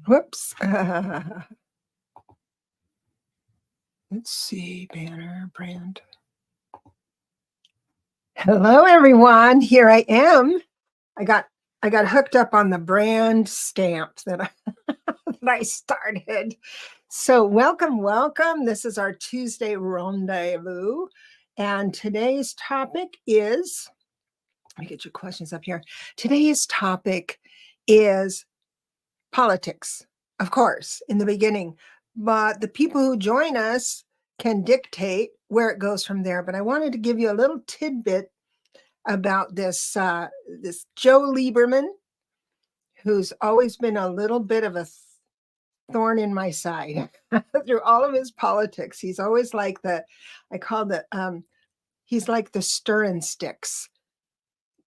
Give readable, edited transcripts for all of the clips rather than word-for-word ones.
Whoops. Let's see, banner, brand. Hello, everyone. Here I am. I got hooked up on the brand stamp that I started. So welcome. This is our Tuesday rendezvous. And today's topic is, let me get your questions up here. Today's topic is politics, of course, in the beginning. But the people who join us can dictate where it goes from there. But I wanted to give you a little tidbit about this Joe Lieberman, who's always been a little bit of a thorn in my side through all of his politics. He's always like he's like the stirring sticks,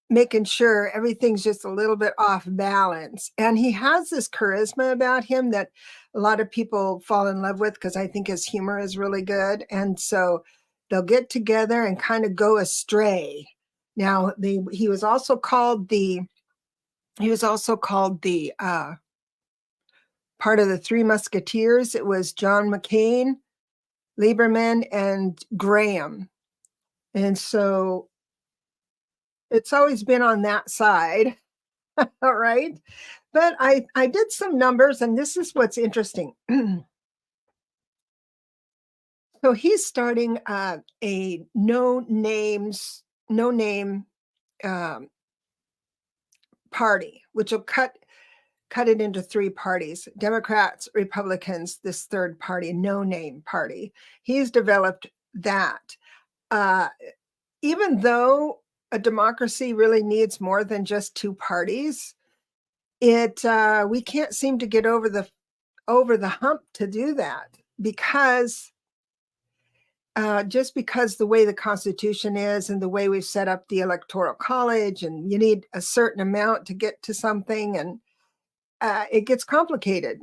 making sure everything's just a little bit off balance. And he has this charisma about him that a lot of people fall in love with because I think his humor is really good. And so they'll get together and kind of go astray. Now, he was also called the part of the Three Musketeers. It was John McCain, Lieberman, and Graham. And so it's always been on that side. All right. But I did some numbers, and this is what's interesting. So he's starting a no name party, which will cut it into three parties: Democrats, Republicans, this third party, no name party. He's developed that. Even though a democracy really needs more than just two parties, we can't seem to get over the hump to do that, because just because the way the Constitution is and the way we've set up the Electoral College, and you need a certain amount to get to something, and it gets complicated.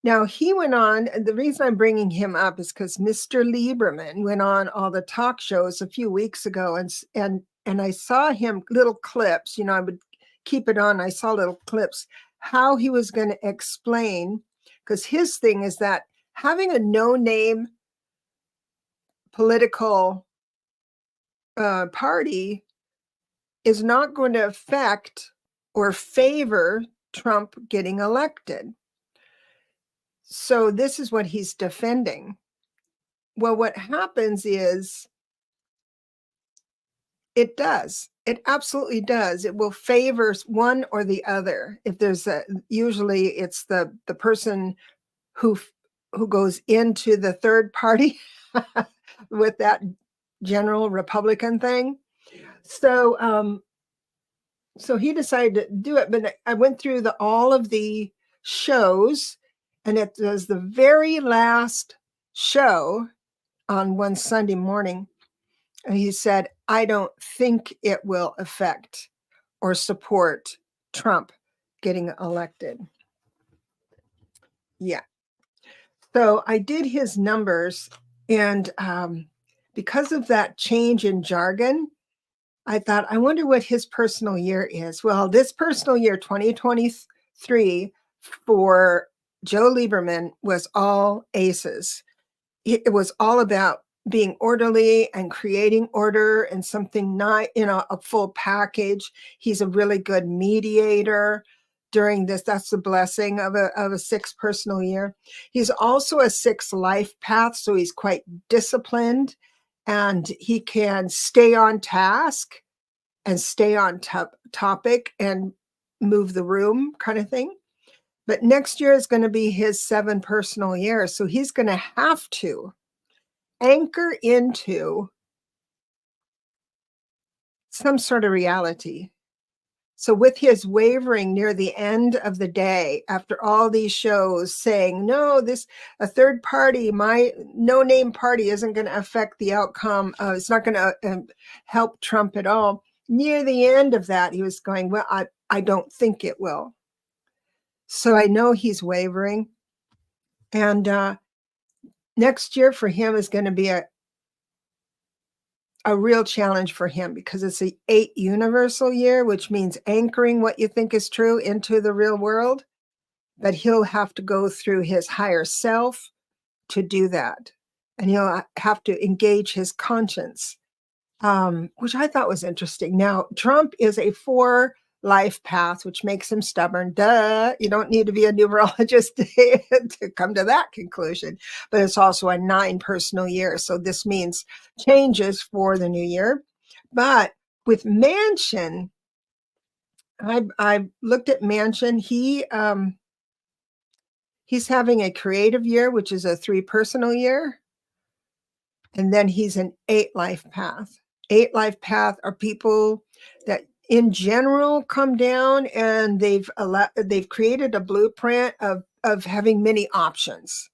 Now, he went on, and the reason I'm bringing him up is because Mr. Lieberman went on all the talk shows a few weeks ago, and I saw him, little clips, I would keep it on. I saw little clips, how he was going to explain, because his thing is that having a no-name political party is not going to affect or favor Trump getting elected. So this is what he's defending. Well, what happens is it does. It absolutely does. It will favor one or the other. If there's usually it's the person who goes into the third party with that general Republican thing. So he decided to do it. But I went through all of the shows, and it was the very last show on one Sunday morning. And he said, I don't think it will affect or support Trump getting elected. Yeah. So I did his numbers, and because of that change in jargon, I thought, I wonder what his personal year is. Well, this personal year, 2023, for Joe Lieberman was all aces. It was all about being orderly and creating order and something not, a full package. He's a really good mediator during this. That's the blessing of a 6 personal year. He's also a 6 life path, so he's quite disciplined, and he can stay on task and stay on topic and move the room, kind of thing. But next year is going to be his 7 personal year, so he's going to have to anchor into some sort of reality. So with his wavering near the end of the day, after all these shows saying, no, a third party, my no-name party isn't going to affect the outcome. It's not going to help Trump at all. Near the end of that, he was going, well, I don't think it will. So I know he's wavering. And next year for him is going to be a real challenge for him, because it's the 8 universal year, which means anchoring what you think is true into the real world. but he'll have to go through his higher self to do that. And he'll have to engage his conscience, which I thought was interesting. Now, Trump is a 4 life path, which makes him stubborn. Duh, you don't need to be a numerologist to come to that conclusion. But it's also a 9 personal year. So this means changes for the new year. But with Manchin, I looked at Manchin. He's having a creative year, which is a 3 personal year. And then he's an 8 life path. 8 life path are people that in general come down and they've created a blueprint of having many options.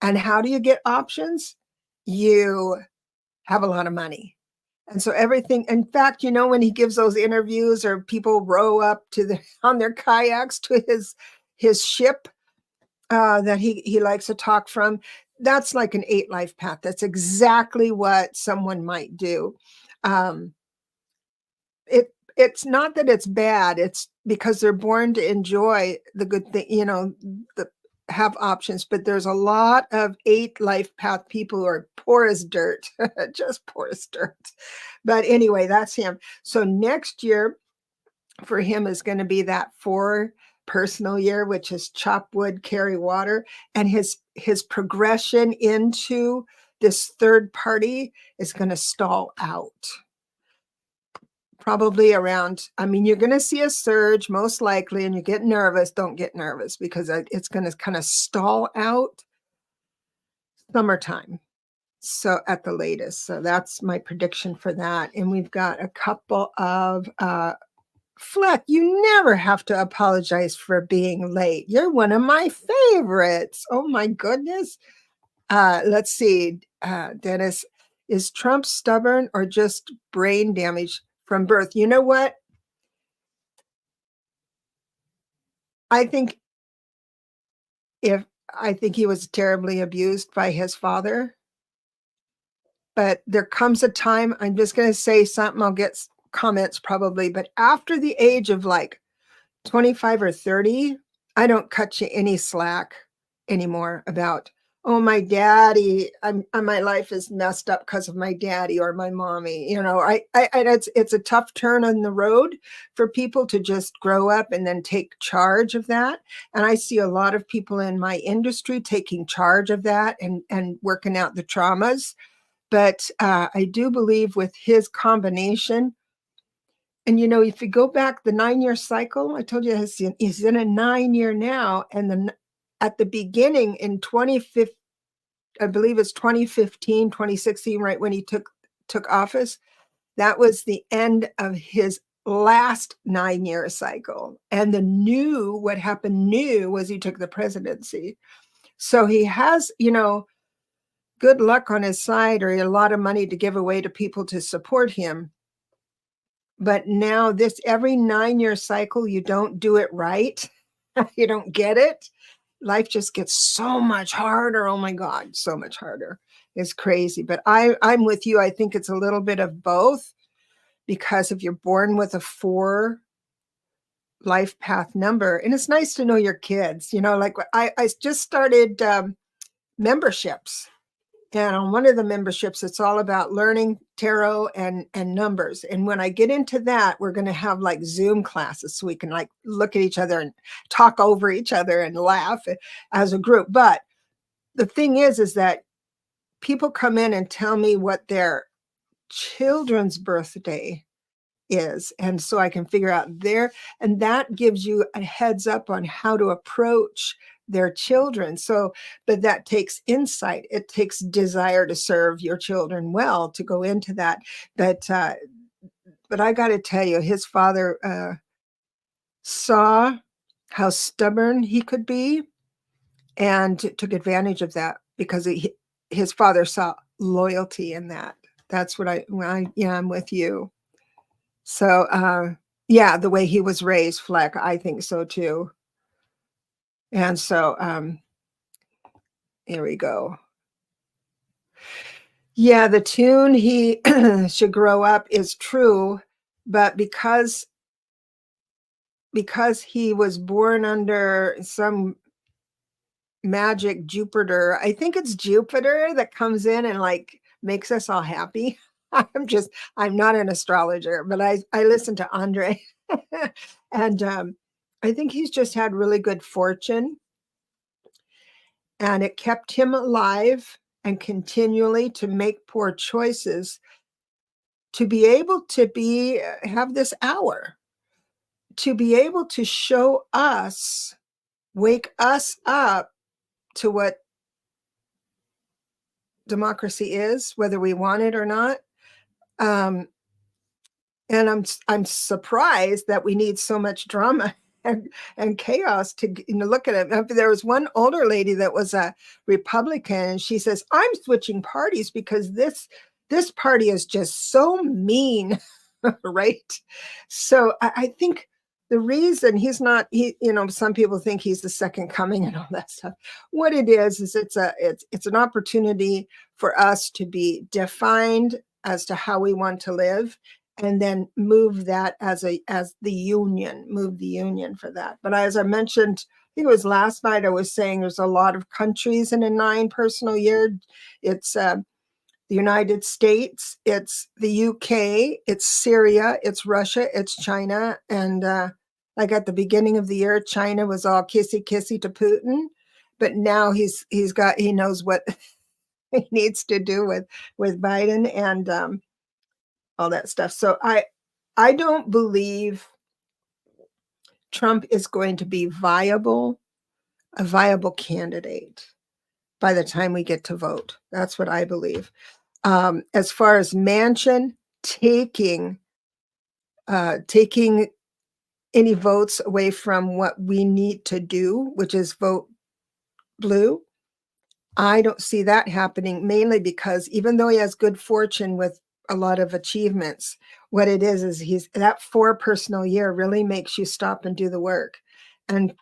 And how do you get options? You have a lot of money. And so everything, in fact, when he gives those interviews or people row up on their kayaks to his ship, that he likes to talk from, that's like an 8 life path. That's exactly what someone might do. It's not that it's bad. It's because they're born to enjoy the good thing, have options. But there's a lot of 8 life path people who are poor as dirt, just poor as dirt. But anyway, that's him. So next year for him is going to be that 4 personal year, which is chop wood, carry water. And his progression into this third party is going to stall out. Probably around, you're going to see a surge most likely, and you get nervous. Don't get nervous because it's going to kind of stall out summertime. So at the latest. So that's my prediction for that. And we've got a couple of, Fleck, you never have to apologize for being late. You're one of my favorites. Oh my goodness. Let's see. Dennis, is Trump stubborn or just brain damage from birth? You know what? I think he was terribly abused by his father. But there comes a time, I'm just going to say something, I'll get comments probably, but after the age of like 25 or 30, I don't cut you any slack anymore about, oh, my daddy, my life is messed up because of my daddy or my mommy. It's a tough turn on the road for people to just grow up and then take charge of that. And I see a lot of people in my industry taking charge of that and working out the traumas. But I do believe with his combination, and if you go back the 9-year cycle, I told you he's in a 9-year now, and then at the beginning in 2015, I believe it's 2015, 2016, right when he took office, that was the end of his last 9-year cycle. And what happened new was he took the presidency. So he has, good luck on his side, or a lot of money to give away to people to support him. But now every 9-year cycle, you don't do it right. You don't get it. Life just gets so much harder. Oh my God, so much harder. It's crazy. But I'm with you. I think it's a little bit of both, because if you're born with a 4 life path number, and it's nice to know your kids, like I just started memberships. And on one of the memberships, it's all about learning tarot and numbers. And when I get into that, we're going to have like Zoom classes so we can like look at each other and talk over each other and laugh as a group. But the thing is that people come in and tell me what their children's birthday is. And so I can figure out and that gives you a heads up on how to approach their children. So, but that takes insight. It takes desire to serve your children well to go into that. But I got to tell you, his father saw how stubborn he could be and took advantage of that, because his father saw loyalty in that. That's what I'm with you. So, the way he was raised, Fleck, I think so too. And so, here we go. Yeah, the tune he should grow up is true, but because because he was born under some magic Jupiter. I think it's Jupiter that comes in and like makes us all happy. I'm not an astrologer, but I listen to Andre. And I think he's just had really good fortune, and it kept him alive and continually to make poor choices to be able to have this hour, to be able to show us, wake us up to what democracy is, whether we want it or not. Um, and I'm surprised that we need so much drama and chaos to look at it. There was one older lady that was a Republican, and she says, "I'm switching parties because this party is just so mean." Right? So I think the reason he's not, some people think he's the second coming and all that stuff. What it is it's an opportunity for us to be defined as to how we want to live, and then move that as the union, move the union for that. But as I mentioned, I think it was last night, I was saying there's a lot of countries in a 9 personal year. It's the United States, it's the UK, it's Syria, it's Russia, it's China. And like at the beginning of the year, China was all kissy kissy to Putin, but now he knows what he needs to do with Biden and all that stuff. So I don't believe Trump is going to be a viable candidate by the time we get to vote. That's what I believe. As far as Manchin taking any votes away from what we need to do, which is vote blue, I don't see that happening, mainly because even though he has good fortune with a lot of achievements, what it is he's that 4 personal year really makes you stop and do the work. And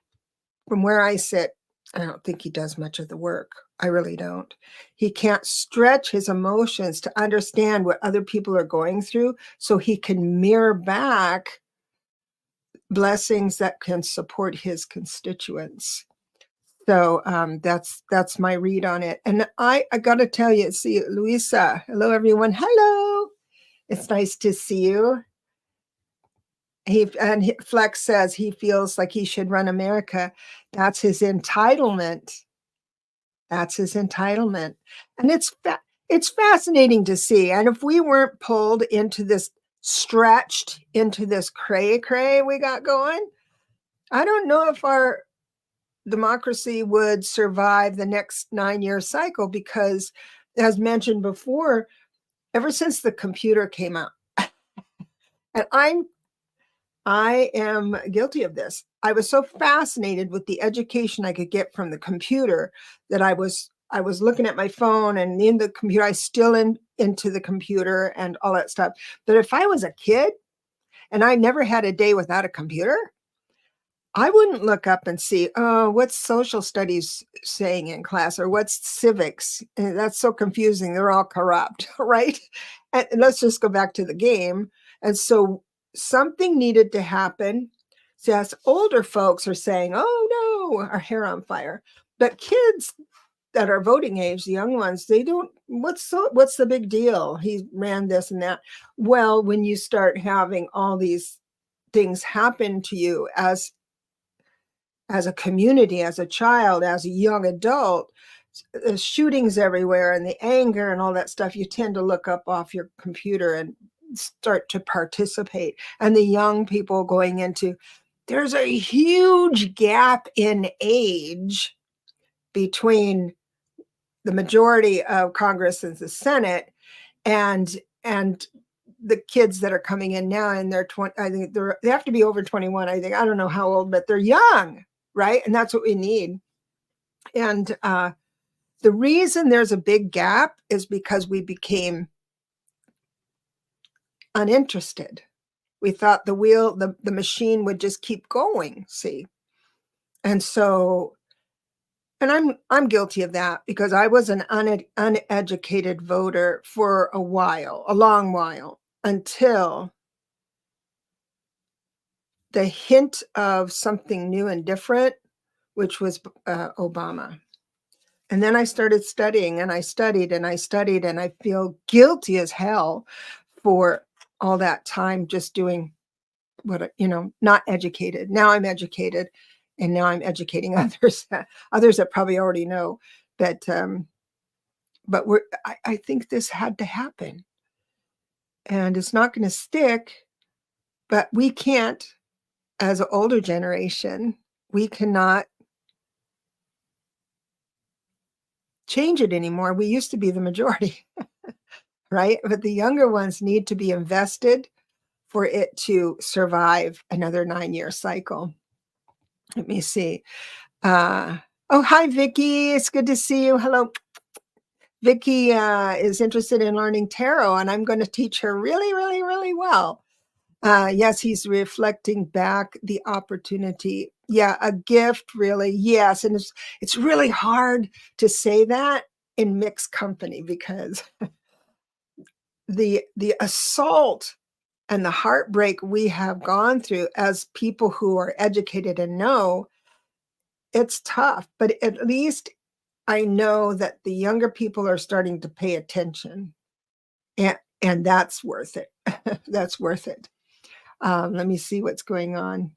from where I sit, I don't think he does much of the work. I really don't. He can't stretch his emotions to understand what other people are going through so he can mirror back blessings that can support his constituents. So that's my read on it. And I got to tell you, see, Luisa, hello, everyone. Hello. It's nice to see you. Flex says he feels like he should run America. That's his entitlement. That's his entitlement. And it's fascinating to see. And if we weren't pulled into this, stretched into this cray we got going, I don't know if our democracy would survive the next 9-year cycle, because as mentioned before, ever since the computer came out, and I am guilty of this. I was so fascinated with the education I could get from the computer that I was looking at my phone and in the computer. I still into the computer and all that stuff. But if I was a kid and I never had a day without a computer, I wouldn't look up and see, oh, what's social studies saying in class, or what's civics? And that's so confusing. They're all corrupt, right? And let's just go back to the game. And so something needed to happen. So as older folks are saying, oh no, our hair on fire. But kids that are voting age, the young ones, they don't, what's the big deal? He ran this and that. Well, when you start having all these things happen to you as a community, as a child, as a young adult, shootings everywhere and the anger and all that stuff, you tend to look up off your computer and start to participate. And the young people going into, there's a huge gap in age between the majority of Congress and the Senate and the kids that are coming in now, and they're 20, I think they have to be over 21. I think, I don't know how old, but they're young, right? And that's what we need. And the reason there's a big gap is because we became uninterested. We thought the machine would just keep going, see? And so, and I'm guilty of that, because I was an uneducated voter for a while, a long while, until the hint of something new and different, which was Obama. And then I started studying, and I studied, and I studied, and I feel guilty as hell for all that time just doing not educated. Now I'm educated, and now I'm educating others, others that probably already know. But I think this had to happen, and it's not going to stick. But we can't, as an older generation, we cannot change it anymore. We used to be the majority, right? But the younger ones need to be invested for it to survive another 9-year cycle. Let me see. Oh, hi, Vicky. It's good to see you. Hello. Vicky is interested in learning tarot, and I'm going to teach her really, really, really well. Yes, he's reflecting back the opportunity. Yeah, a gift, really. Yes, and it's really hard to say that in mixed company because the assault and the heartbreak we have gone through as people who are educated and know, it's tough. But at least I know that the younger people are starting to pay attention, and that's worth it. That's worth it. Let me see what's going on.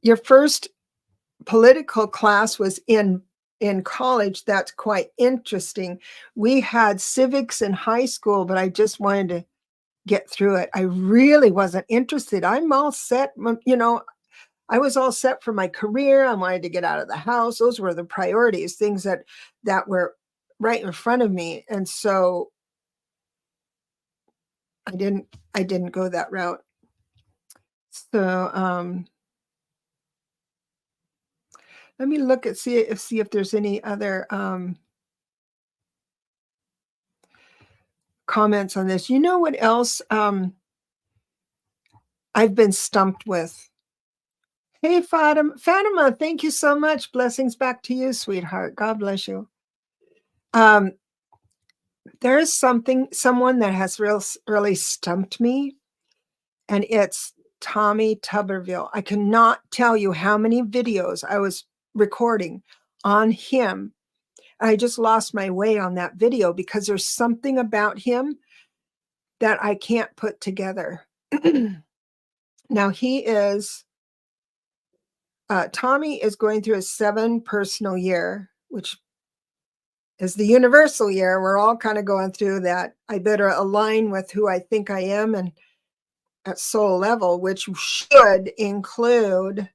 Your first political class was in college. That's quite interesting. We had civics in high school, but I just wanted to get through it. I really wasn't interested. I'm all set, I was all set for my career. I wanted to get out of the house. Those were the priorities, things that were right in front of me. And so I didn't go that route. So let me look at see if there's any other comments on this. You know what else I've been stumped with? Hey, Fatima, thank you so much. Blessings back to you, sweetheart. God bless you. There is someone that has really stumped me, and it's Tommy Tuberville. I cannot tell you how many videos I was recording on him. I just lost my way on that video because there's something about him that I can't put together. Now Tommy is going through a 7 personal year, which is the universal year. We're all kind of going through that. I better align with who I think I am and at soul level, which should include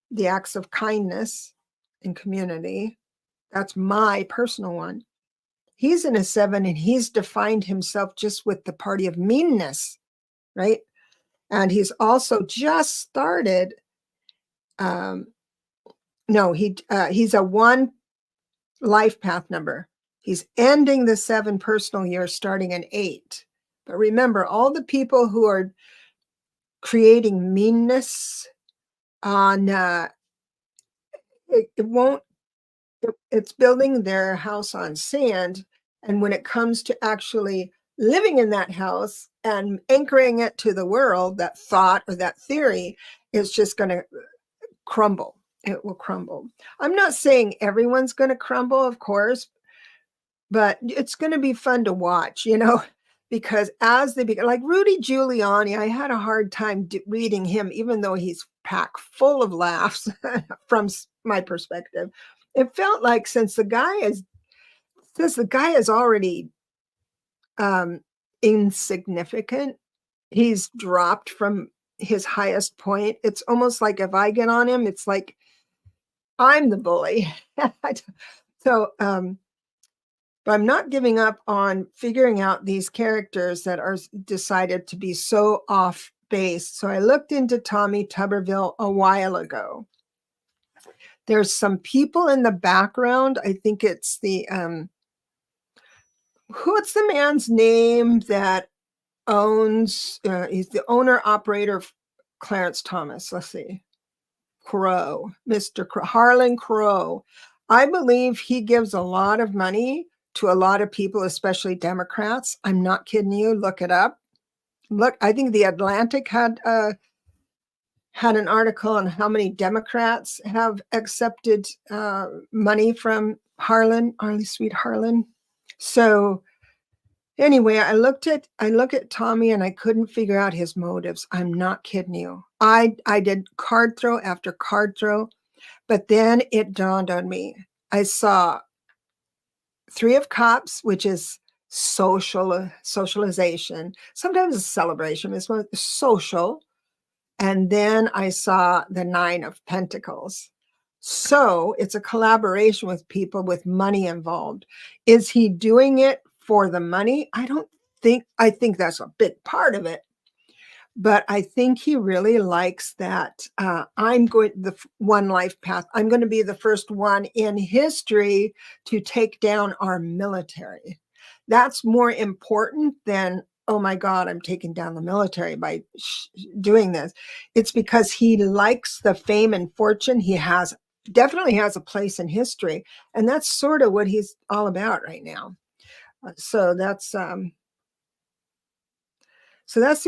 the acts of kindness in community. That's my personal one. He's in a 7, and he's defined himself just with the party of meanness, right? And he's also just started. No, he's a 1 life path number. He's ending the 7 personal year, starting an 8. But remember, all the people who are creating meanness on it's building their house on sand. And when it comes to actually living in that house and anchoring it to the world, that thought or that theory is just going to crumble. It will crumble. I'm not saying everyone's going to crumble, of course, but it's going to be fun to watch, because as they begin, like Rudy Giuliani, I had a hard time reading him, even though he's packed full of laughs from my perspective. It felt like since the guy is already insignificant, he's dropped from his highest point. It's almost like if I get on him, it's like I'm the bully. So, but I'm not giving up on figuring out these characters that are decided to be so off base. So I looked into Tommy Tuberville a while ago. There's some people in the background. I think it's what's the man's name that owns, he's the owner operator of Clarence Thomas. Let's see. Crow, Mr. Crow, Harlan Crow. I believe he gives a lot of money to a lot of people, especially Democrats. I'm not kidding you. Look it up. Look, I think The Atlantic had an article on how many Democrats have accepted money from Harlan, sweet Harlan. So anyway, I look at Tommy and I couldn't figure out his motives. I'm not kidding you. I did card throw after card throw, but then it dawned on me. I saw 3 of Cups, which is socialization. Sometimes it's celebration. It's social. And then I saw the 9 of Pentacles. So it's a collaboration with people with money involved. Is he doing it for the money? I think that's a big part of it. But I think he really likes that I'm going the one life path. I'm going to be the first one in history to take down our military. That's more important than, oh my God, I'm taking down the military by doing this. It's because he likes the fame and fortune. He definitely has a place in history. And that's sort of what he's all about right now. So that's the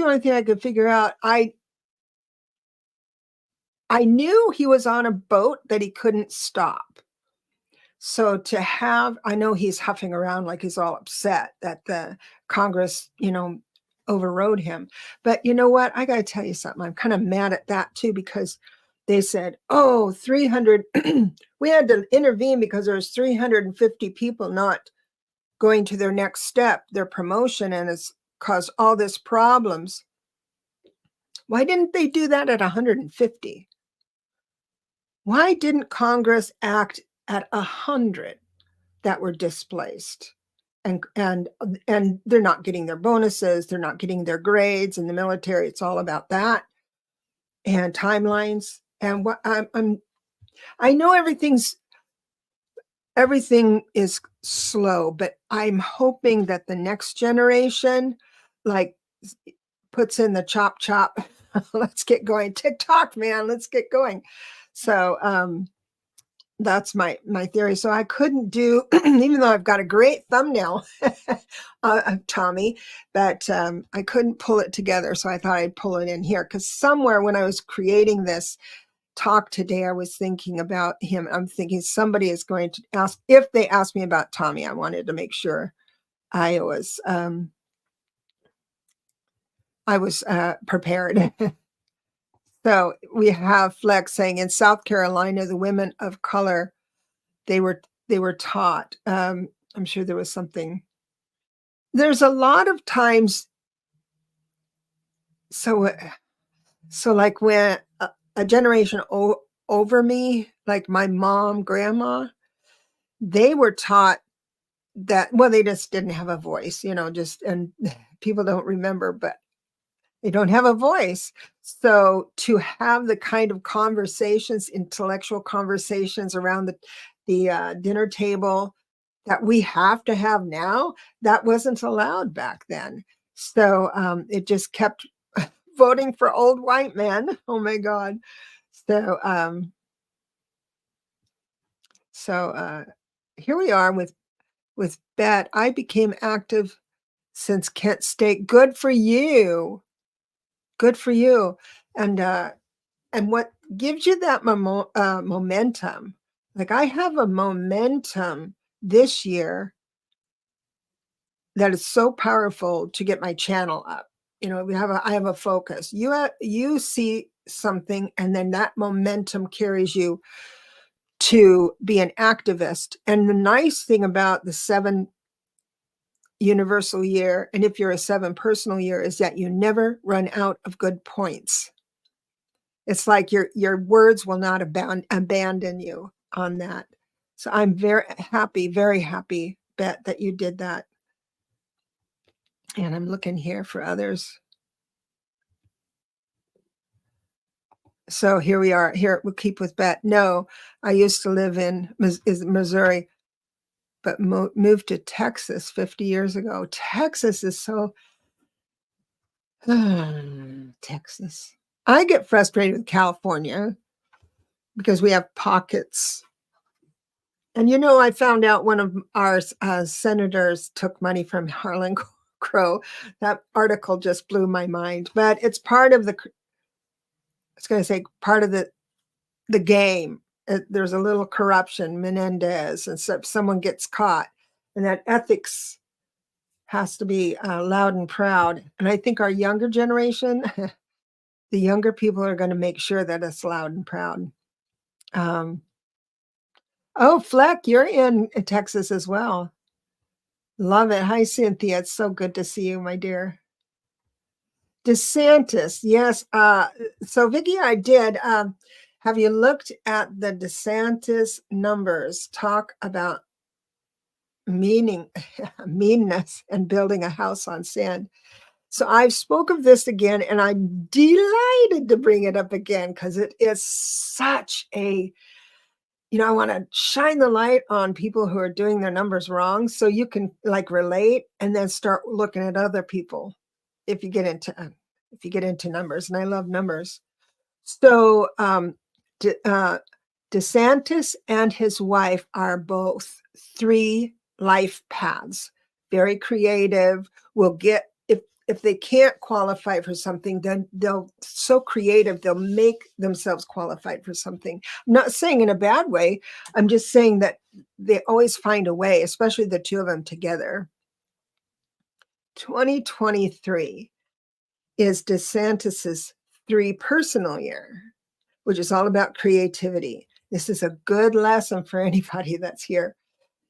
only thing I could figure out. I knew he was on a boat that he couldn't stop. So I know he's huffing around like he's all upset that the Congress, overrode him. But you know what? I got to tell you something. I'm kind of mad at that too, because they said, oh, 300, we had to intervene because there's 350 people not going to their next step, their promotion, and it's caused all this problems. Why didn't they do that at 150? Why didn't Congress act at 100 that were displaced? And they're not getting their bonuses, they're not getting their grades in the military. It's all about that and timelines. And what I know everything is slow, but I'm hoping that the next generation like puts in the chop chop. Let's get going. TikTok, man, let's get going. So that's my theory. So I couldn't do, even though I've got a great thumbnail of Tommy, but I couldn't pull it together. So I thought I'd pull it in here, because somewhere when I was creating this talk today, I was thinking about him. I'm thinking somebody is going to ask, if they ask me about Tommy, I wanted to make sure I was prepared. So we have Flex saying, in South Carolina, the women of color, they were taught. I'm sure there was something. There's a lot of times. So like when a generation over me, like my mom, grandma, they were taught that, well, they just didn't have a voice, and people don't remember, but they don't have a voice. So to have the kind of conversations, intellectual conversations around the dinner table that we have to have now, that wasn't allowed back then. So it just kept voting for old white men. Oh my God. So here we are with Bet. I became active since Kent State. Good for you. Good for you. And what gives you that momentum? Like I have a momentum this year that is so powerful to get my channel up. I have a focus. You see something, and then that momentum carries you to be an activist. And the nice thing about the 7 universal year, and if you're a 7 personal year, is that you never run out of good points. It's like your words will not abandon you on that. So I'm very happy, Bet, that you did that. And I'm looking here for others. So here we are. Here we'll keep with Bet. No, I used to live in Missouri, but moved to Texas 50 years ago. Texas is so Texas. I get frustrated with California because we have pockets. And I found out one of our senators took money from Harlan crow. That article just blew my mind, but it's part of the I was gonna say part of the game. There's a little corruption, Menendez, and so if someone gets caught, and that ethics has to be loud and proud. And I think our younger generation, the younger people are going to make sure that it's loud and proud. Um, oh, Fleck, you're in Texas as well. Love it. Hi, Cynthia. It's so good to see you, my dear. DeSantis, yes. So, Vicky, I did. Have you looked at the DeSantis numbers? Talk about meanness and building a house on sand. So I've spoke of this again, and I'm delighted to bring it up again because it is such a, I want to shine the light on people who are doing their numbers wrong so you can like relate and then start looking at other people if you get into numbers. And I love numbers. So DeSantis and his wife are both 3 life paths, very creative, will get if they can't qualify for something, then they'll so creative, they'll make themselves qualified for something. I'm not saying in a bad way. I'm just saying that they always find a way, especially the two of them together. 2023 is DeSantis's 3 personal year, which is all about creativity. This is a good lesson for anybody that's here.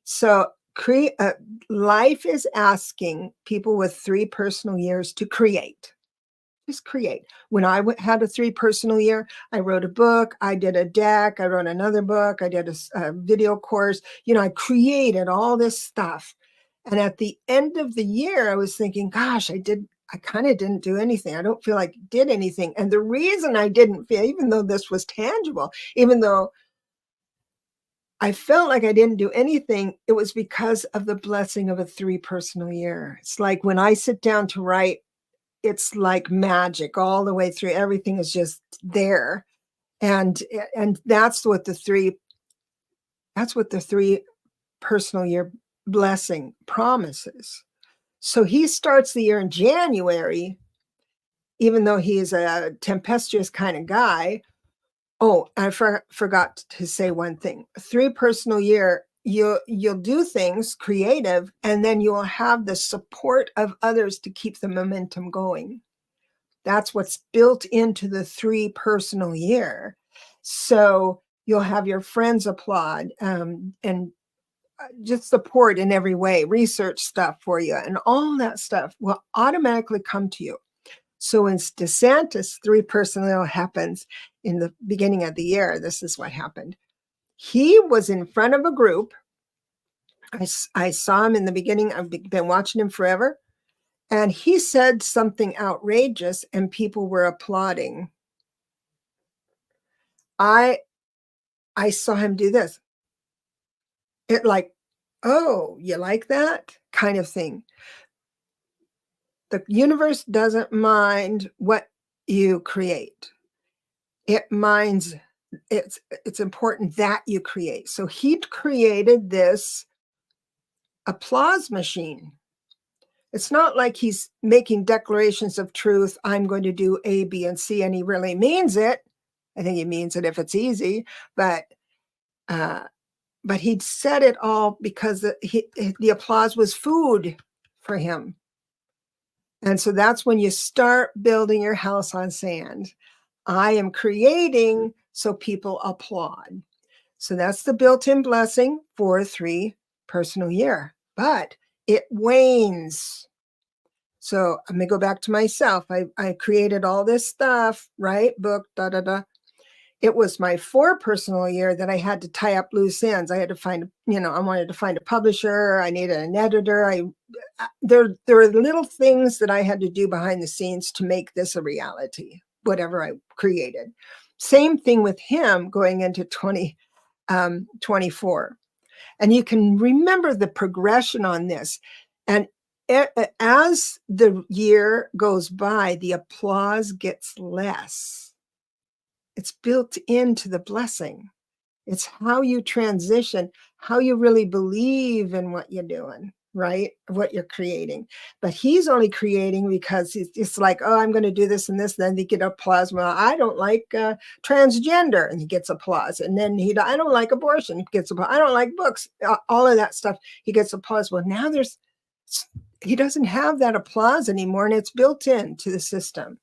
So life is asking people with 3 personal years to create. Just create. When I had a 3 personal year, I wrote a book, I did a deck, I wrote another book, I did a video course. I created all this stuff. And at the end of the year, I was thinking, gosh, I kind of didn't do anything. I don't feel like I did anything. And the reason I didn't feel, even though this was tangible, even though I felt like I didn't do anything, it was because of the blessing of a 3 personal year. It's like when I sit down to write, it's like magic all the way through. Everything is just there. And that's what the 3 personal year blessing promises. So he starts the year in January, even though he's a tempestuous kind of guy. Oh, I forgot to say one thing. 3 personal year, you'll do things creative, and then you will have the support of others to keep the momentum going. That's what's built into the 3 personal year. So you'll have your friends applaud and just support in every way, research stuff for you, and all that stuff will automatically come to you. So when DeSantis 3 personal happens in the beginning of the year, this is what happened. He was in front of a group. I saw him in the beginning. I've been watching him forever. And he said something outrageous and people were applauding. I saw him do this. It like, oh, you like that kind of thing. The universe doesn't mind what you create. It minds, it's important that you create. So he created this applause machine. It's not like he's making declarations of truth. I'm going to do A, B, and C, and he really means it. I think he means it if it's easy, but he'd said it all because the applause was food for him. And so that's when you start building your house on sand. I am creating so people applaud. So that's the built-in blessing for a 3 personal year, but it wanes. So I'm going to go back to myself. I created all this stuff, right? Book, It was my 4 personal year that I had to tie up loose ends. I had to find, I wanted to find a publisher. I needed an editor. There are little things that I had to do behind the scenes to make this a reality, whatever I created. Same thing with him going into 2024. And you can remember the progression on this. And as the year goes by, the applause gets less. It's built into the blessing. It's how you transition, how you really believe in what you're doing. right? Of what you're creating. But he's only creating because it's like, oh, I'm going to do this and this. And then they get applause. Well, I don't like transgender, and he gets applause. And then I don't like abortion, he gets applause. I don't like books, all of that stuff, he gets applause. Well, now he doesn't have that applause anymore, and it's built into the system.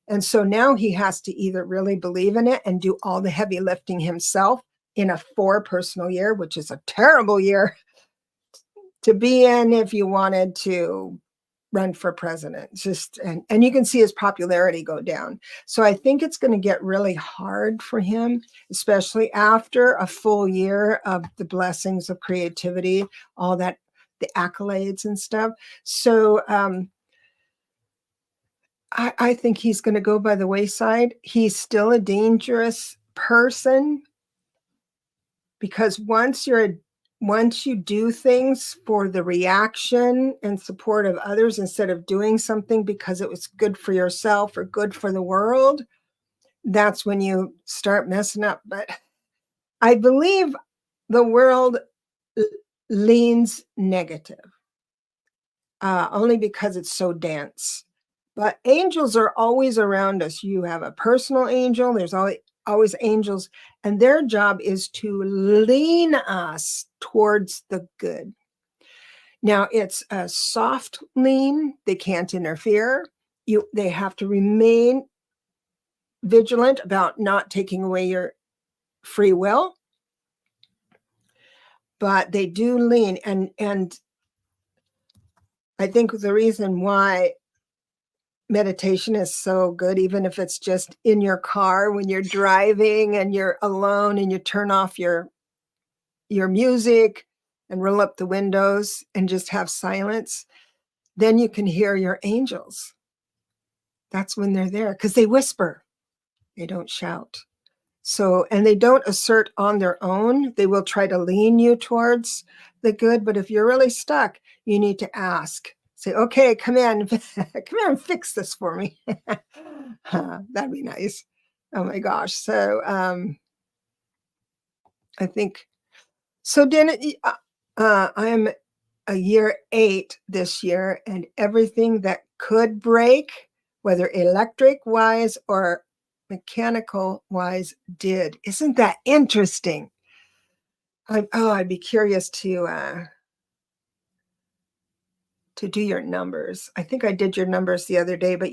And so now he has to either really believe in it and do all the heavy lifting himself in a 4 personal year, which is a terrible year to be in if you wanted to run for president. And you can see his popularity go down. So I think it's going to get really hard for him, especially after a full year of the blessings of creativity, all that, the accolades and stuff. So I think he's going to go by the wayside. He's still a dangerous person, because once you do things for the reaction and support of others instead of doing something because it was good for yourself or good for the world, that's when you start messing up. But I believe the world leans negative, only because it's so dense. But angels are always around us. You have a personal angel, there's always angels, and their job is to lean us towards the good. Now, it's a soft lean. They can't interfere. They have to remain vigilant about not taking away your free will, but they do lean. And I think the reason why meditation is so good, even if it's just in your car when you're driving and you're alone and you turn off your music and roll up the windows and just have silence, then you can hear your angels. That's when they're there, because they whisper, they don't shout. So, and they don't assert on their own. They will try to lean you towards the good, but if you're really stuck, you need to ask. Say, okay, come in, come here and fix this for me. That'd be nice. Oh my gosh. So I think, so Dana, I'm a year 8 this year, and everything that could break, whether electric wise or mechanical wise, did. Isn't that interesting? I'd be curious to do your numbers. I think I did your numbers the other day, but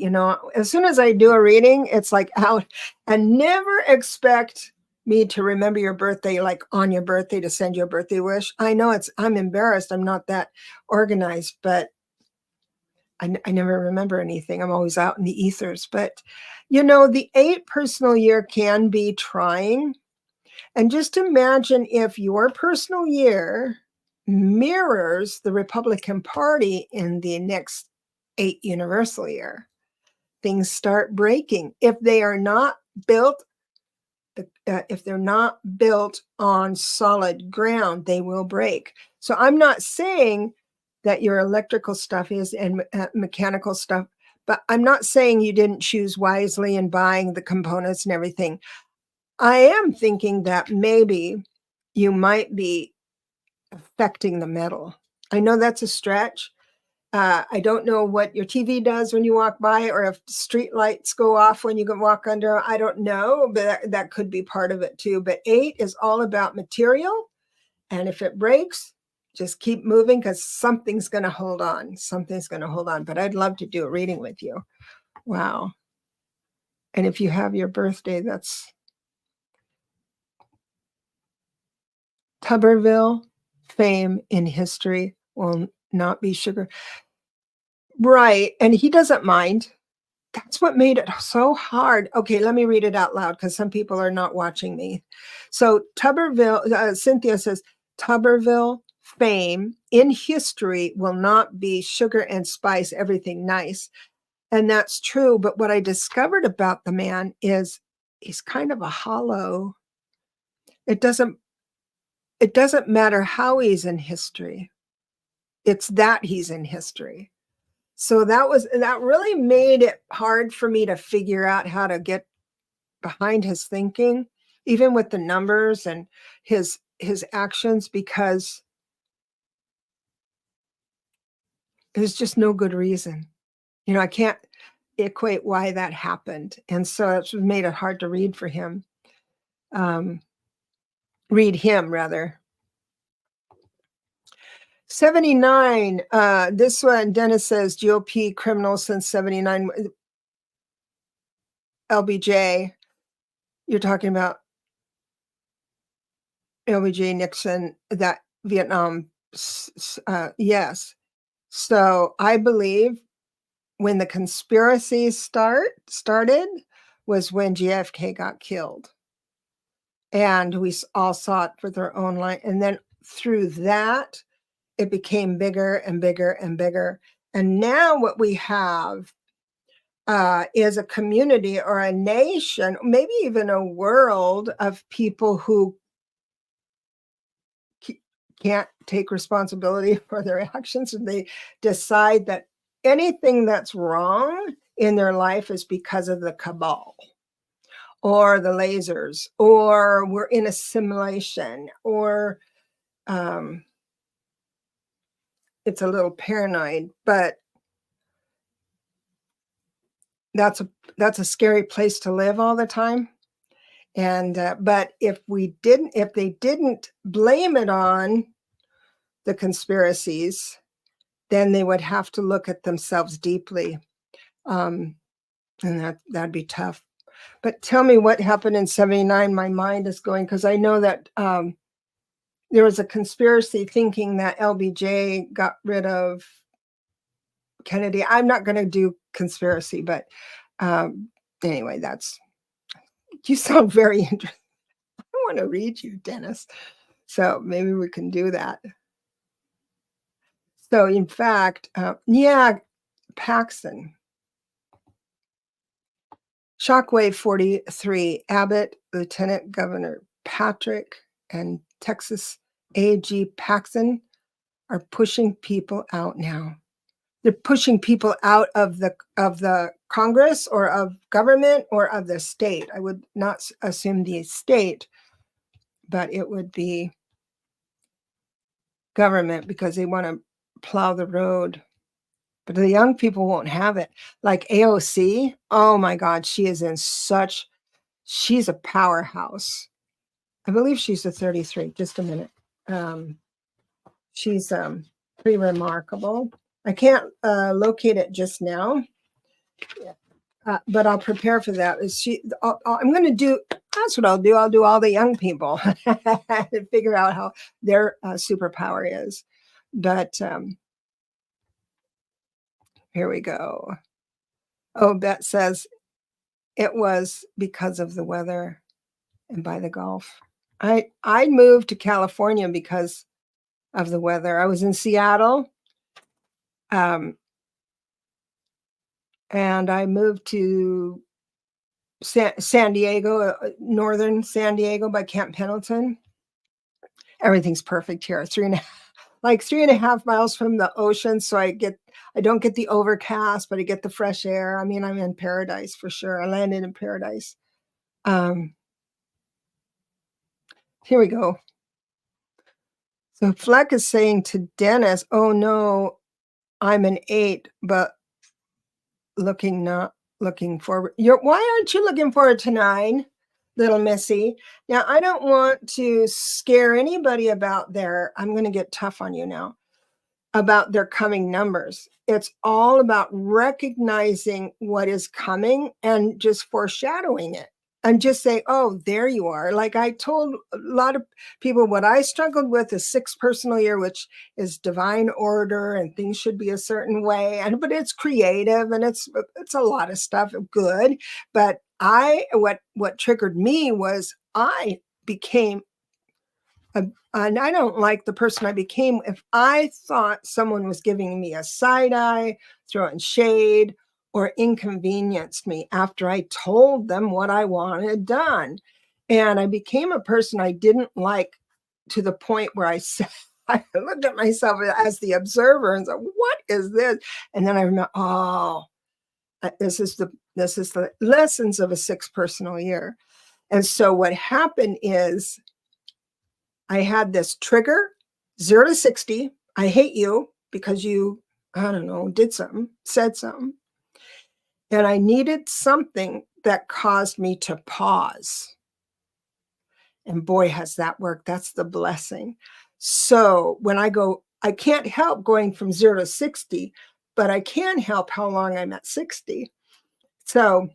as soon as I do a reading, it's like out. And never expect me to remember your birthday, like on your birthday, to send you a birthday wish. I know I'm embarrassed. I'm not that organized, but I never remember anything. I'm always out in the ethers. But, the 8 personal year can be trying. And just imagine if your personal year mirrors the Republican Party in the next 8 universal year. Things start breaking. If they're not built on solid ground, they will break. So I'm not saying that your electrical stuff is and mechanical stuff, but I'm not saying you didn't choose wisely in buying the components and everything. I am thinking that maybe you might be affecting the metal. I know that's a stretch. I don't know what your TV does when you walk by, or if street lights go off when you can walk under. I don't know, but that could be part of it too. But 8 is all about material. And if it breaks, just keep moving, because something's going to hold on. Something's going to hold on. But I'd love to do a reading with you. Wow. And if you have your birthday, that's Tuberville, fame in history will not be sugar. Right. And he doesn't mind. That's what made it so hard. Okay, let me read it out loud, because some people are not watching me. So Tuberville, Cynthia says, Tuberville fame in history will not be sugar and spice, everything nice. And that's true. But what I discovered about the man is he's kind of a hollow. It doesn't matter how he's in history. It's that he's in history. So that really made it hard for me to figure out how to get behind his thinking, even with the numbers and his actions, because There's just no good reason. I can't equate why that happened. And so that's what made it hard to read for him. Read him, rather. 79. This one, Dennis says, GOP criminal since 79. LBJ. You're talking about LBJ, Nixon, that Vietnam. Yes. So I believe when the conspiracy started was when JFK got killed. And we all saw it with our own light. And then through that, it became bigger and bigger and bigger. And now what we have is a community or a nation, maybe even a world of people who can't take responsibility for their actions, and they decide that anything that's wrong in their life is because of the cabal or the lasers, or we're in a simulation, or it's a little paranoid, but that's a scary place to live all the time. And but if they didn't blame it on the conspiracies, then they would have to look at themselves deeply, and that'd be tough. But tell me what happened in 79. My mind is going, because I know that there was a conspiracy thinking that LBJ got rid of Kennedy. I'm not going to do conspiracy, but anyway, you sound very interesting. I want to read you, Dennis. So maybe we can do that. So in fact, Paxton. Shockwave 43, Abbott, Lieutenant Governor Patrick, and Texas AG Paxton are pushing people out now. They're pushing people out of the Congress or of government or of the state. I would not assume the state, but it would be government, because they want to plow the road. But the young people won't have it. Like AOC, oh my God, she's a powerhouse. I believe she's a 33. Just a minute. She's pretty remarkable. I can't locate it just now, but I'll prepare for that. I'm going to do, that's what I'll do. I'll do all the young people and figure out how their superpower is. But here we go. Oh, Beth says it was because of the weather and by the Gulf. I moved to California because of the weather. I was in Seattle, and I moved to San Diego, northern San Diego by Camp Pendleton. Everything's perfect here. 3.5 miles from the ocean, so I don't get the overcast, but I get the fresh air. I mean, I'm in paradise for sure. I landed in paradise. Here we go. So Fleck is saying to Dennis, oh no, I'm an 8, but not looking forward. Why aren't you looking forward to 9, little Missy? Now, I don't want to scare anybody about I'm going to get tough on you now, about their coming numbers. It's all about recognizing what is coming and just foreshadowing it. And just say, oh, there you are. Like I told a lot of people, what I struggled with is 6 personal year, which is divine order and things should be a certain way. But it's creative and it's a lot of stuff good. But what triggered me was I became, and I don't like the person I became if I thought someone was giving me a side eye, throwing shade, or inconvenienced me after I told them what I wanted done. And I became a person I didn't like, to the point where I looked at myself as the observer and said, what is this? And then I remember, this is the lessons of a 6 personal year. And so what happened is I had this trigger, 0 to 60. I hate you because you I don't know, did something, said something, and I needed something that caused me to pause. And boy, has that worked. That's the blessing. So when I can't help going from 0 to 60, but I can help how long I'm at 60. So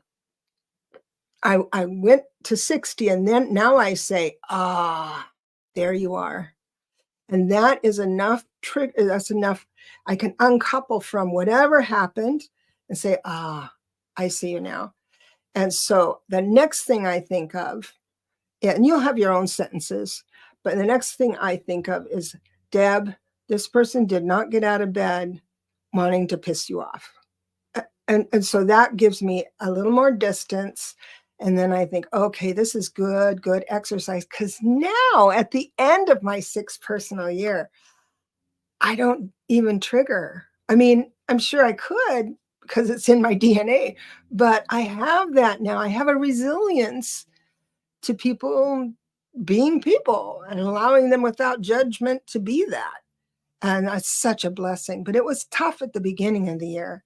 I went to 60, and then now I say, there you are. And that is enough that's enough. I can uncouple from whatever happened and say, I see you now. And so the next thing I think of, and you'll have your own sentences, but the next thing I think of is, Deb, this person did not get out of bed wanting to piss you off. And so that gives me a little more distance. And then I think, okay, this is good exercise. Because now at the end of my 6th personal year, I don't even trigger. I mean, I'm sure I could because it's in my DNA, but I have that now. I have a resilience to people being people and allowing them without judgment to be that. And that's such a blessing. But it was tough at the beginning of the year.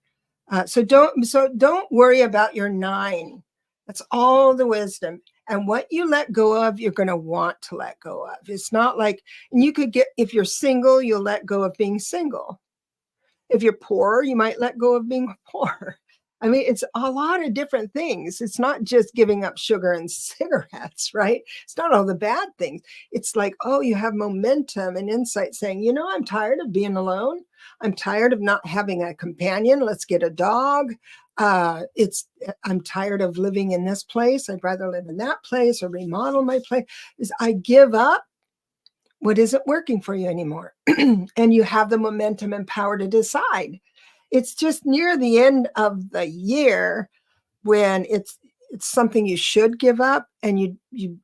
So don't worry about your 9. That's all the wisdom. And what you let go of, you're going to want to let go of. It's not like, and you could get, if you're single, you'll let go of being single. If you're poor, you might let go of being poor. I mean, it's a lot of different things. It's not just giving up sugar and cigarettes, right? It's not all the bad things. It's like, oh, you have momentum and insight saying, I'm tired of being alone. I'm tired of not having a companion. Let's get a dog. I'm tired of living in this place. I'd rather live in that place or remodel my place. I give up what isn't working for you anymore. And you have the momentum and power to decide. It's just near the end of the year when it's something you should give up and you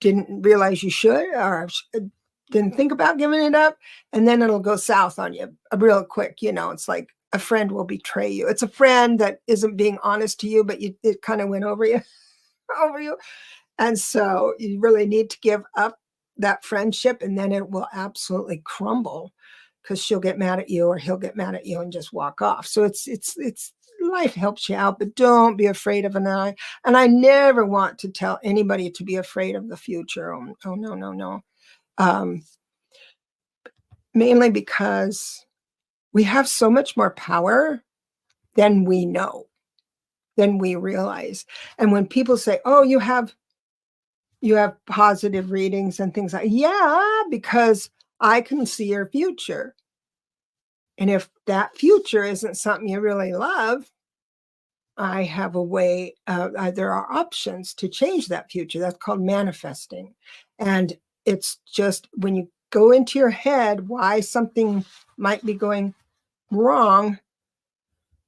didn't realize you should, or didn't think about giving it up, and then it'll go south on you real quick. It's like a friend will betray you. It's a friend that isn't being honest to you, but it kind of went over you. And so you really need to give up that friendship, and then it will absolutely crumble because she'll get mad at you or he'll get mad at you and just walk off. So it's life helps you out, but don't be afraid of an eye. And I never want to tell anybody to be afraid of the future. Oh no. Mainly because we have so much more power than we know, than we realize. And when people say, oh, you have positive readings and things like, yeah, because I can see your future. And if that future isn't something you really love, I have a way, there are options to change that future. That's called manifesting. And it's just when you go into your head why something might be going wrong,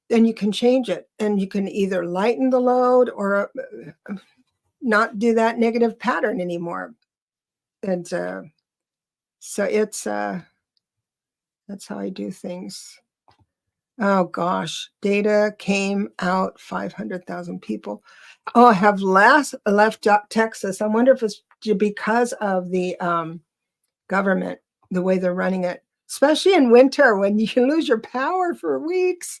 then you can change it. And you can either lighten the load or not do that negative pattern anymore. And so it's that's how I do things. Oh gosh, data came out 500,000 people. Oh, I have left Texas. I wonder if it's because of the government, the way they're running it, especially in winter when you lose your power for weeks.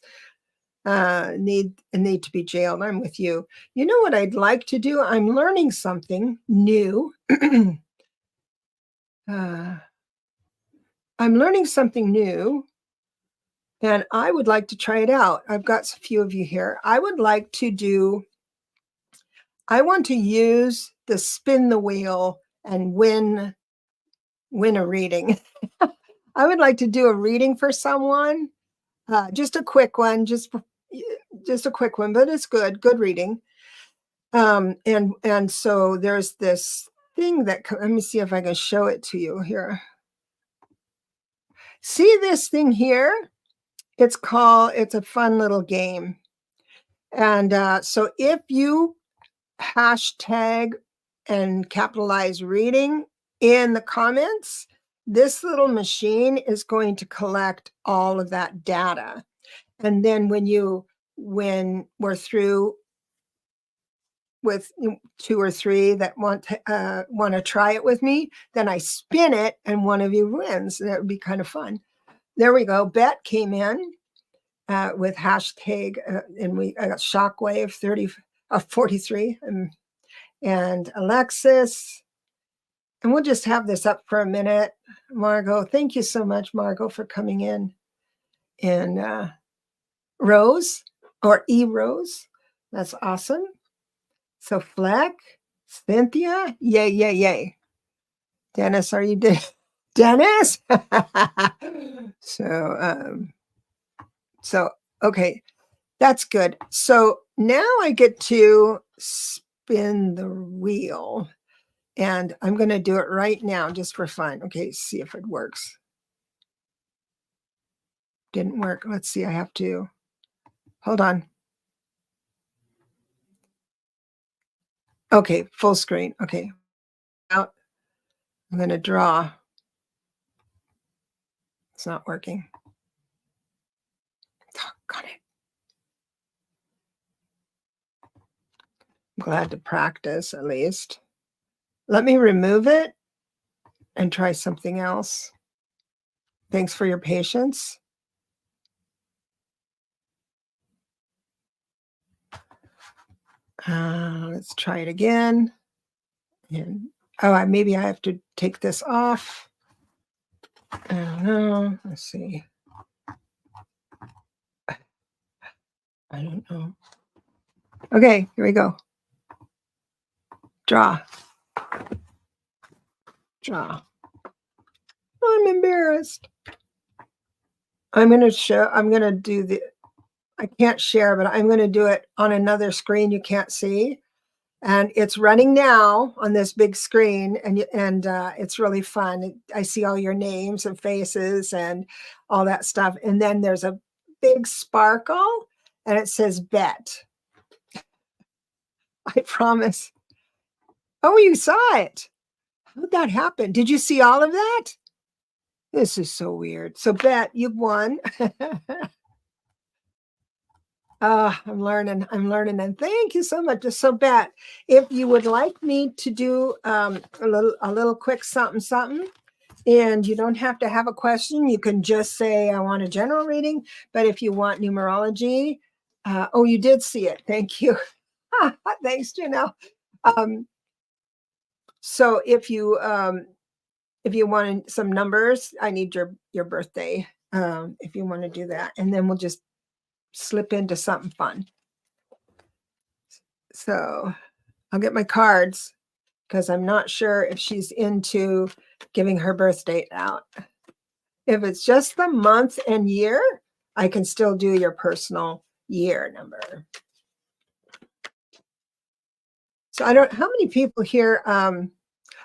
Need to be jailed. I'm with you. You know what I'd like to do? I'm learning something new. I'm learning something new. And I would like to try it out. I've got a few of you here. I want to use the spin the wheel and win a reading. I would like to do a reading for someone, just a quick one, just a quick one, but it's good reading. And so there's this thing that, let me see if I can show it to you here. See this thing here? It's a fun little game. And so if you hashtag and capitalize reading in the comments, this little machine is going to collect all of that data. And then when we're through with 2 or 3 that want to try it with me, then I spin it and one of you wins. That would be kind of fun. There we go. Bet came in. with hashtag, and I got Shockwave 43 and Alexis. And we'll just have this up for a minute. Margot, thank you so much, Margot, for coming in. And Rose or E Rose, that's awesome. So Fleck, Cynthia, yay, yay, yay. Dennis, are you Dennis? So okay, that's good. So now I get to spin the wheel, and I'm going to do it right now just for fun. Okay, see if it works. Didn't work. Let's see. I have to hold on. Okay, full screen. Okay, out. I'm going to draw. It's not working. Got it. I'm glad to practice at least. Let me remove it and try something else. Thanks for your patience. Let's try it again. And maybe I have to take this off. I don't know. Let's see. I don't know. Okay, here we go. Draw. I'm embarrassed. I'm going to do I can't share, but I'm going to do it on another screen you can't see. And it's running now on this big screen, and it's really fun. I see all your names and faces and all that stuff. And then there's a big sparkle, and it says bet. I promise. Oh, you saw it. How'd that happen? Did you see all of that? This is so weird. So bet, you've won. I'm learning. And thank you so much. So Bet, if you would like me to do a little quick something, and you don't have to have a question, you can just say, I want a general reading. But if you want numerology, oh, you did see it. Thank you. Thanks, Janelle. So if you want some numbers, I need your birthday, if you want to do that. And then we'll just slip into something fun. So I'll get my cards because I'm not sure if she's into giving her birth date out. If it's just the month and year, I can still do your personal year number. So how many people here?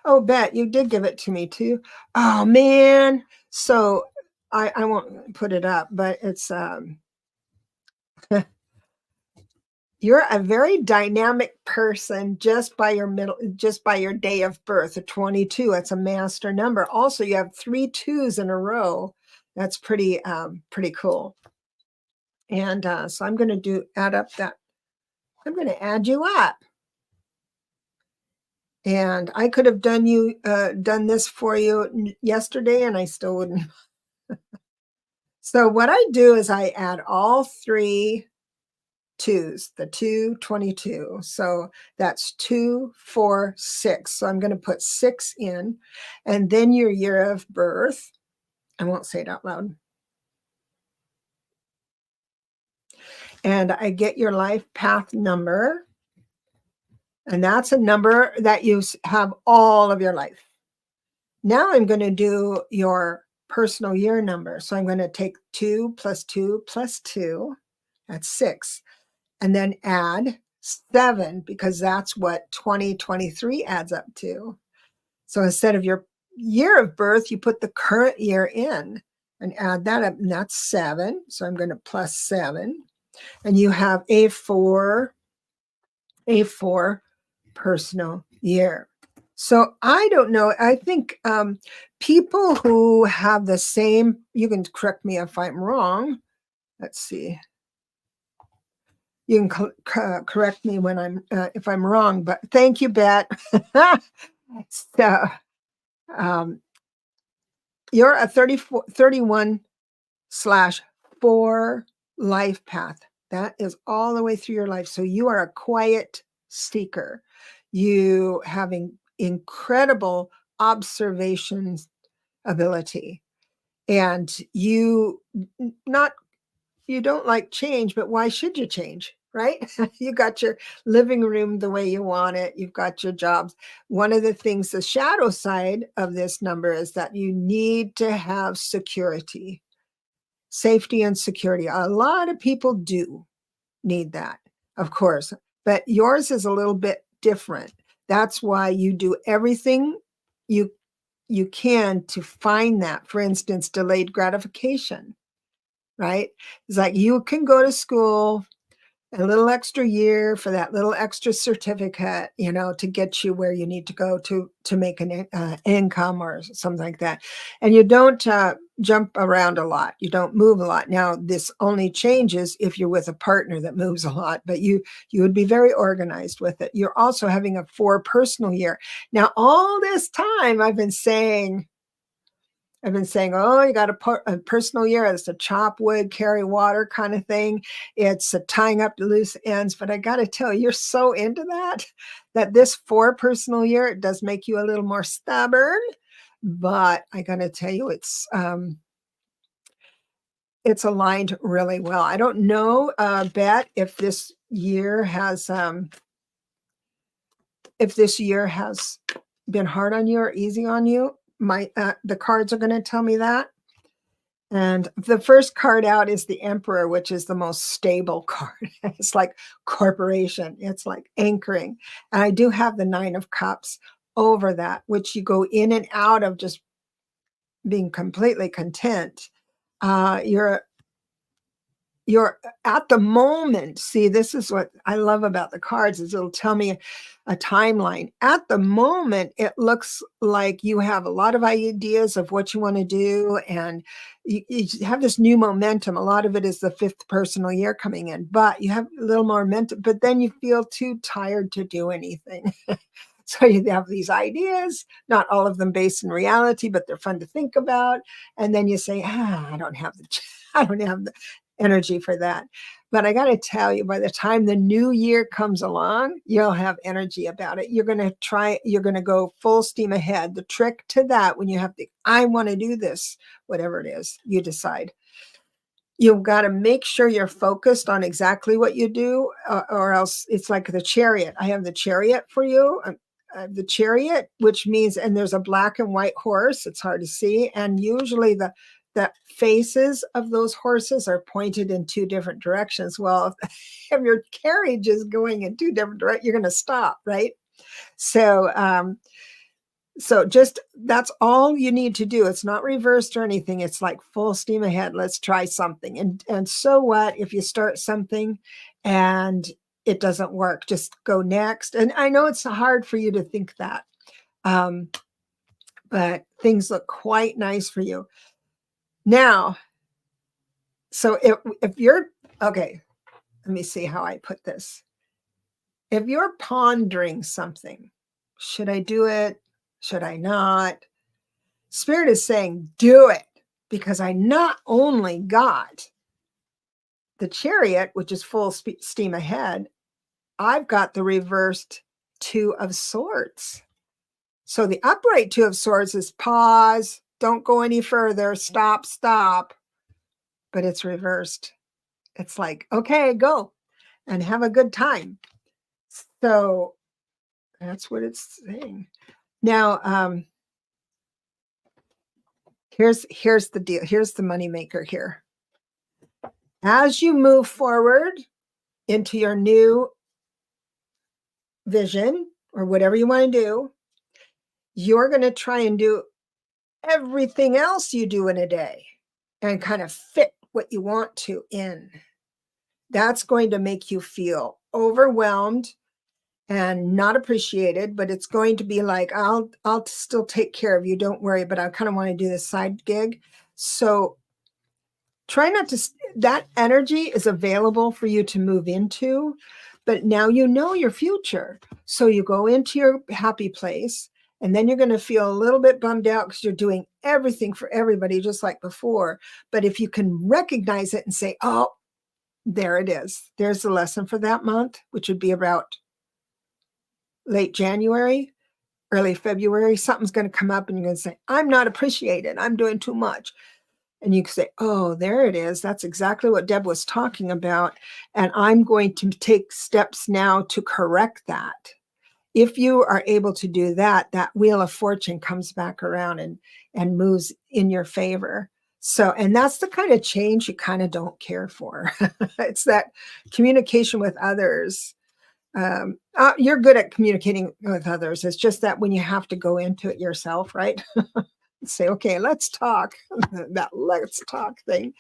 Oh, Bet, you did give it to me too. Oh man. So I won't put it up, but it's you're a very dynamic person just by your day of birth, a 22. It's a master number. Also, you have 3 2s in a row. That's pretty cool. And so I'm going to add up that. I'm going to add you up. And I could have done this for you yesterday, and I still wouldn't. So what I do is I add all 3 2s, the 2, 22. So that's 2, 4, 6. So I'm going to put 6 in, and then your year of birth. I won't say it out loud. And I get your life path number. And that's a number that you have all of your life. Now I'm going to do your personal year number. So I'm going to take 2 plus 2 plus 2. That's 6. And then add 7, because that's what 2023 adds up to. So instead of your year of birth, you put the current year in and add that up, and that's 7. So I'm going to plus 7. And you have a 4 personal year. So I don't know. I think people who have the same, you can correct me if I'm wrong. Let's see. You can correct me when if I'm wrong, but thank you, Bet. So you're a 31/4 life path. That is all the way through your life. So you are a quiet seeker. You having incredible observations ability. And you not you don't like change, but why should you change? Right? You got your living room the way you want it. You've got your jobs. One of the things, the shadow side of this number is that you need to have security, safety and security. A lot of people do need that, of course, but yours is a little bit different. That's why you do everything you you can to find that. For instance, delayed gratification, right? It's like you can go to school a little extra year for that little extra certificate, to get you where you need to go to make an income or something like that. And you don't jump around a lot. You don't move a lot. Now, this only changes if you're with a partner that moves a lot, but you would be very organized with it. You're also having a 4 personal year. Now, all this time I've been saying, oh, you got a personal year. It's a chop wood, carry water kind of thing. It's a tying up the loose ends. But I got to tell you, you're so into that this 4 personal year, it does make you a little more stubborn. But I got to tell you, it's aligned really well. I don't know, Bet, if this year has been hard on you or easy on you. The cards are going to tell me that. And the first card out is the Emperor, which is the most stable card. It's like corporation. It's like anchoring. And I do have the 9 of Cups over that, which you go in and out of just being completely content. You're at the moment. See, this is what I love about the cards, is it'll tell me a timeline. At the moment, it looks like you have a lot of ideas of what you want to do, and you have this new momentum. A lot of it is the 5th personal year coming in, but you have a little more momentum, but then you feel too tired to do anything. So you have these ideas, not all of them based in reality, but they're fun to think about. And then you say, I don't have the energy for that. But I got to tell you, by the time the new year comes along, you'll have energy about it. You're going to go full steam ahead. The trick to that, when you have I want to do this, whatever it is, you decide. You've got to make sure you're focused on exactly what you do, or else it's like the Chariot. I have the Chariot for you. The Chariot, which means, and there's a black and white horse. It's hard to see. And usually the faces of those horses are pointed in 2 different directions. Well, if your carriage is going in 2 different directions, you're going to stop, right? So just that's all you need to do. It's not reversed or anything. It's like full steam ahead. Let's try something. And so what if you start something and it doesn't work? Just go next. And I know it's hard for you to think that, but things look quite nice for you. Now, so if you're, okay, let me see how I put this. If you're pondering something, should I do it? Should I not? Spirit is saying, do it, because I not only got the Chariot, which is full steam ahead, I've got the reversed 2 of Swords. So the upright 2 of Swords is pause, don't go any further, stop. But it's reversed. It's like, okay, go and have a good time. So that's what it's saying. Now, here's the deal. Here's the moneymaker here. As you move forward into your new vision or whatever you want to do, you're going to try and do everything else you do in a day and kind of fit what you want to in. That's going to make you feel overwhelmed and not appreciated, but it's going to be like, I'll still take care of you, don't worry, but I kind of want to do this side gig. So try not to, that energy is available for you to move into, but now you know your future. So you go into your happy place, and then you're going to feel a little bit bummed out because you're doing everything for everybody just like before. But if you can recognize it and say, oh, There it is. There's the lesson for that month, which would be about late January, early February. Something's going to come up and you're going to say, I'm not appreciated. I'm doing too much. And you can say, oh, there it is. That's exactly what Deb was talking about. And I'm going to take steps now to correct that. If you are able to do that, that wheel of fortune comes back around and moves in your favor. So, and that's the kind of change you kind of don't care for. It's that communication with others. You're good at communicating with others. It's just that when you have to go into it yourself, right? Say, okay, let's talk. That let's talk thing.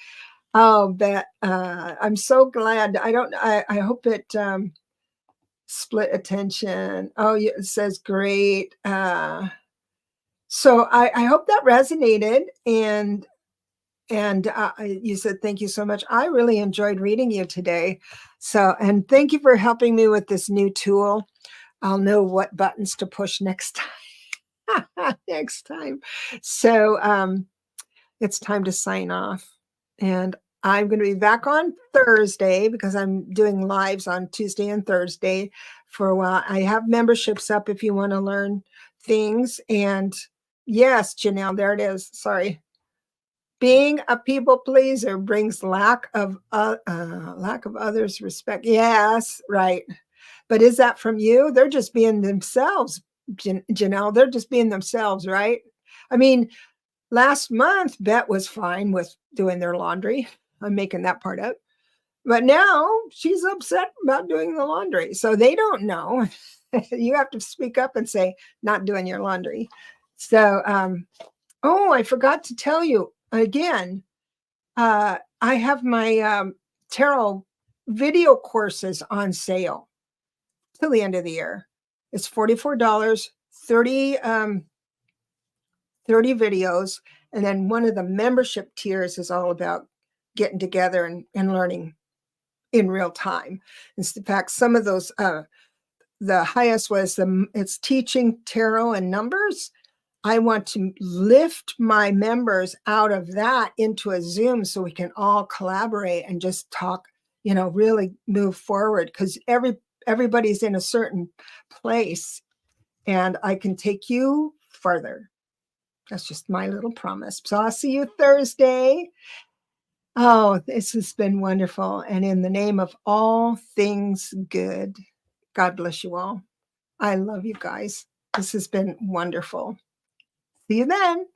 Oh, but I'm so glad. I hope it split attention. Oh, it says great. So I hope that resonated. And you said, thank you so much. I really enjoyed reading you today. So, and thank you for helping me with this new tool. I'll know what buttons to push next time. Next time. So it's time to sign off. And I'm going to be back on Thursday because I'm doing lives on Tuesday and Thursday for a while. I have memberships up if you want to learn things. And yes, Janelle, there it is. Sorry. Being a people pleaser brings lack of others' respect. Yes, right. But is that from you? They're just being themselves, Janelle. They're just being themselves, right? I mean, last month, Bet was fine with doing their laundry. I'm making that part up. But now she's upset about doing the laundry. So they don't know. You have to speak up and say, not doing your laundry. So, oh, I forgot to tell you again. I have my tarot video courses on sale till the end of the year. It's $44, 30 videos. And then one of the membership tiers is all about getting together and learning in real time. In fact, some of those, the highest was it's teaching tarot and numbers. I want to lift my members out of that into a Zoom so we can all collaborate and just talk, really move forward because everybody's in a certain place and I can take you further. That's just my little promise. So I'll see you Thursday. Oh, this has been wonderful. And in the name of all things good, God bless you all. I love you guys. This has been wonderful. See you then.